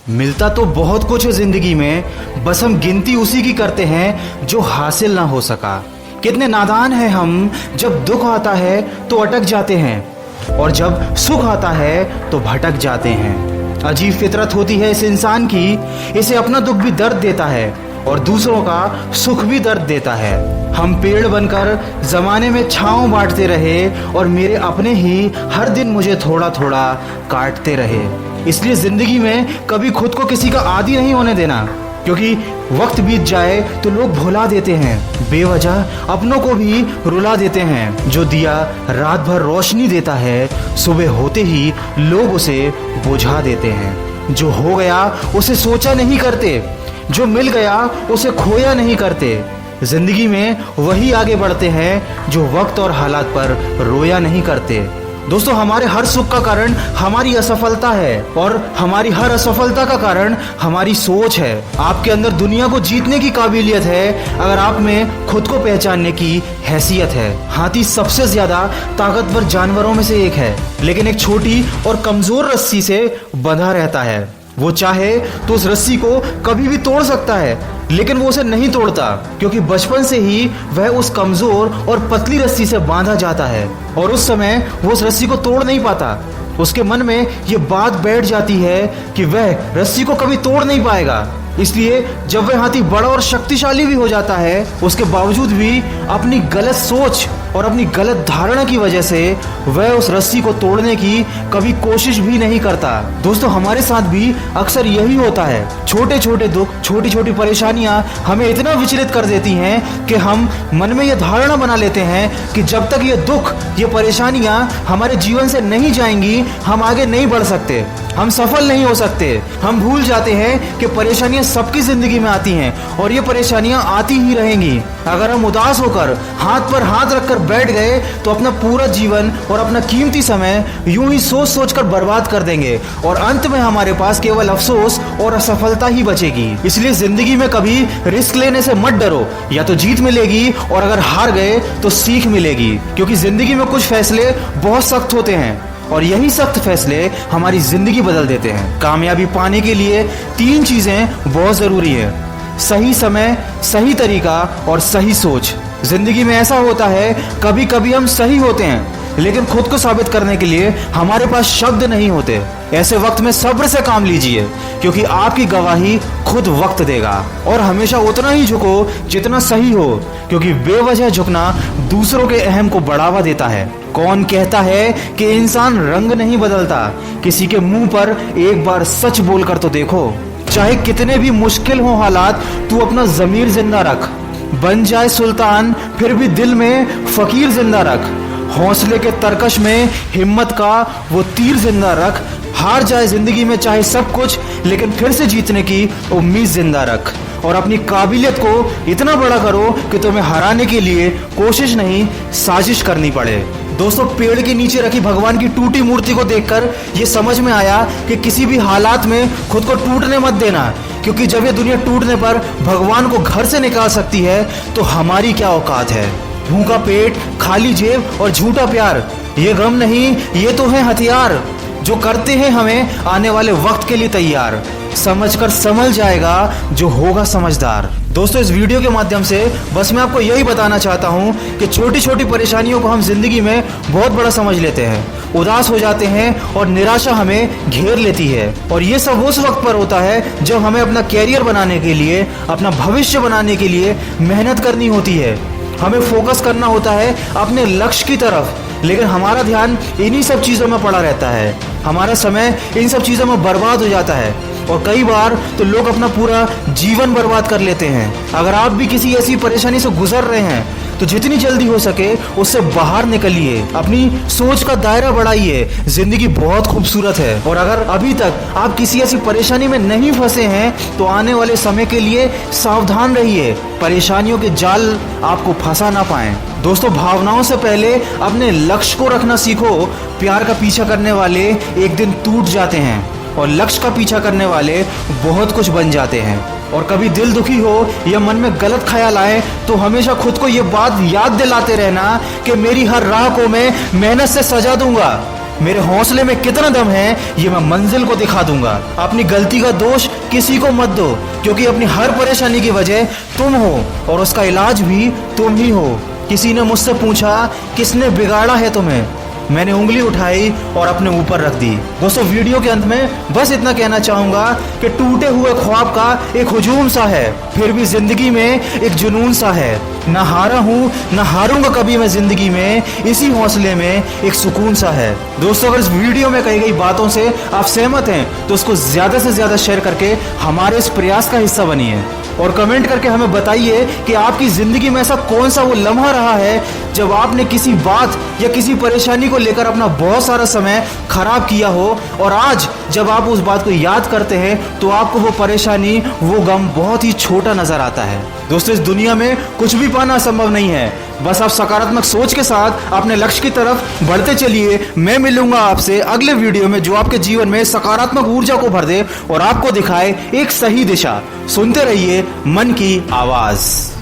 मिलता तो बहुत कुछ है जिंदगी में, बस हम गिनती उसी की करते हैं जो हासिल ना हो सका। कितने नादान हैं हम, जब दुख आता है तो अटक जाते हैं और जब सुख आता है तो भटक जाते हैं। अजीब फितरत होती है इस इंसान की, इसे अपना दुख भी दर्द देता है और दूसरों का सुख भी दर्द देता है। हम पेड़ बनकर जमाने में छांव बांटते रहे और मेरे अपने ही हर दिन मुझे थोड़ा थोड़ा काटते रहे। इसलिए जिंदगी में कभी खुद को किसी का आदी नहीं होने देना, क्योंकि वक्त बीत जाए तो लोग भुला देते हैं, बेवजह अपनों को भी रुला देते हैं। जो दिया रात भर रोशनी देता है, सुबह होते ही लोग उसे बुझा देते हैं। जो हो गया उसे सोचा नहीं करते, जो मिल गया उसे खोया नहीं करते। जिंदगी में वही आगे बढ़ते हैं जो वक्त और हालात पर रोया नहीं करते। दोस्तों, हमारे हर सुख का कारण हमारी असफलता है और हमारी हर असफलता का कारण हमारी सोच है। आपके अंदर दुनिया को जीतने की काबिलियत है अगर आप में खुद को पहचानने की हैसियत है। हाथी सबसे ज्यादा ताकतवर जानवरों में से एक है, लेकिन एक छोटी और कमजोर रस्सी से बंधा रहता है। वो चाहे तो उस रस्सी को कभी भी तोड़ सकता है, लेकिन वो उसे नहीं तोड़ता, क्योंकि बचपन से ही वह उस कमजोर और पतली रस्सी से बांधा जाता है और उस समय वो उस रस्सी को तोड़ नहीं पाता। उसके मन में ये बात बैठ जाती है कि वह रस्सी को कभी तोड़ नहीं पाएगा। इसलिए जब वह हाथी बड़ा और शक्तिशाली भी हो जाता है, उसके बावजूद भी अपनी गलत सोच और अपनी गलत धारणा की वजह से वह उस रस्सी को तोड़ने की कभी कोशिश भी नहीं करता। दोस्तों, हमारे साथ भी अक्सर यही होता है। छोटे छोटे दुख, छोटी छोटी परेशानियां हमें इतना विचलित कर देती हैं कि हम मन में यह धारणा बना लेते हैं कि जब तक ये दुख, ये परेशानियां हमारे जीवन से नहीं जाएंगी, हम आगे नहीं बढ़ सकते, हम सफल नहीं हो सकते। हम भूल जाते हैं कि परेशानियां सबकी जिंदगी में आती हैं और ये परेशानियां आती ही रहेंगी। अगर हम उदास होकर हाथ पर हाथ रखकर बैठ गए तो अपना पूरा जीवन और अपना कीमती समय यूं ही सोच सोच कर बर्बाद कर देंगे और अंत में हमारे पास केवल अफसोस और असफलता ही बचेगी। इसलिए जिंदगी में कभी रिस्क लेने से मत डरो, या तो जीत मिलेगी और अगर हार गए तो सीख मिलेगी, क्योंकि जिंदगी में कुछ फैसले बहुत सख्त होते हैं और यही सख्त फैसले हमारी जिंदगी बदल देते हैं। कामयाबी पाने के लिए 3 चीजें बहुत जरूरी है: सही समय, सही तरीका और सही सोच। जिंदगी में ऐसा होता है, कभी कभी हम सही होते हैं लेकिन खुद को साबित करने के लिए हमारे पास शब्द नहीं होते। ऐसे वक्त में सब्र से काम लीजिए, क्योंकि आपकी गवाही खुद वक्त देगा। और हमेशा उतना ही झुको जितना सही हो, क्योंकि बेवजह झुकना दूसरों के अहम को बढ़ावा देता है। कौन कहता है कि इंसान रंग नहीं बदलता? किसी के मुंह पर एक बार सच बोलकर तो देखो। चाहे कितने भी मुश्किल हो हालात, तू अपना जमीर जिंदा रख। बन जाए सुल्तान फिर भी दिल में फकीर जिंदा रख। हौसले के तरकश में हिम्मत का वो तीर जिंदा रख। हार जाए जिंदगी में चाहे सब कुछ, लेकिन फिर से जीतने की उम्मीद जिंदा रख। और अपनी काबिलियत को इतना बड़ा करो कि तुम्हें हराने के लिए कोशिश नहीं, साजिश करनी पड़े। दोस्तों, पेड़ के नीचे रखी भगवान की टूटी मूर्ति को देखकर ये समझ में आया कि किसी भी हालात में खुद को टूटने मत देना, क्योंकि जब ये दुनिया टूटने पर भगवान को घर से निकाल सकती है तो हमारी क्या औकात है। भूखा पेट, खाली जेब और झूठा प्यार, ये गम नहीं, ये तो है हथियार जो करते हैं हमें आने वाले वक्त के लिए तैयार। समझकर संभल जाएगा जो होगा समझदार। दोस्तों, इस वीडियो के माध्यम से बस मैं आपको यही बताना चाहता हूँ कि छोटी छोटी परेशानियों को हम जिंदगी में बहुत बड़ा समझ लेते हैं, उदास हो जाते हैं और निराशा हमें घेर लेती है। और ये सब उस वक्त पर होता है जब हमें अपना कैरियर बनाने के लिए, अपना भविष्य बनाने के लिए मेहनत करनी होती है। हमें फोकस करना होता है अपने लक्ष्य की तरफ, लेकिन हमारा ध्यान इन्हीं सब चीज़ों में पड़ा रहता है। हमारा समय इन सब चीज़ों में बर्बाद हो जाता है और कई बार तो लोग अपना पूरा जीवन बर्बाद कर लेते हैं। अगर आप भी किसी ऐसी परेशानी से गुजर रहे हैं तो जितनी जल्दी हो सके उससे बाहर निकलिए, अपनी सोच का दायरा बढ़ाइए। जिंदगी बहुत खूबसूरत है और अगर अभी तक आप किसी ऐसी परेशानी में नहीं फंसे हैं तो आने वाले समय के लिए सावधान रहिए, परेशानियों के जाल आपको फंसा ना पाएं। दोस्तों, भावनाओं से पहले अपने लक्ष्य को रखना सीखो। प्यार का पीछा करने वाले एक दिन टूट जाते हैं और लक्ष्य का पीछा करने वाले बहुत कुछ बन जाते हैं। और कभी दिल दुखी हो या मन में गलत ख्याल आए तो हमेशा खुद को ये बात याद दिलाते रहना कि मेरी हर राह को मैं मेहनत से सजा दूंगा। मेरे हौसले में कितना दम है ये मैं मंजिल को दिखा दूंगा। अपनी गलती का दोष किसी को मत दो, क्योंकि अपनी हर परेशानी की वजह तुम हो और उसका इलाज भी तुम ही हो। किसी ने मुझसे पूछा किसने बिगाड़ा है तुम्हें, मैंने उंगली उठाई और अपने ऊपर रख दी। दोस्तों, वीडियो के अंत में बस इतना कहना चाहूंगा कि टूटे हुए ख्वाब का एक हुजूम सा है, फिर भी जिंदगी में एक जुनून सा है। ना हारा हूं ना हारूंगा कभी मैं जिंदगी में, इसी हौसले में एक सुकून सा है। दोस्तों, अगर इस वीडियो में कही गई बातों से आप सहमत हैं तो उसको ज्यादा से ज्यादा शेयर करके हमारे इस प्रयास का हिस्सा बनिए और कमेंट करके हमें बताइए कि आपकी जिंदगी में ऐसा कौन सा वो लम्हा रहा है जब आपने किसी बात या किसी परेशानी को लेकर अपना बहुत सारा समय खराब किया हो, और आज जब आप उस बात को याद करते हैं तो आपको वो परेशानी, वो गम बहुत ही छोटा नजर आता है। दोस्तों, इस दुनिया में कुछ भी पाना संभव नहीं है, बस आप सकारात्मक सोच के साथ अपने लक्ष्य की तरफ बढ़ते चलिए। मैं मिलूंगा आपसे अगले वीडियो में जो आपके जीवन में सकारात्मक ऊर्जा को भर दे और आपको दिखाए एक सही दिशा। सुनते रहिए मन की आवाज।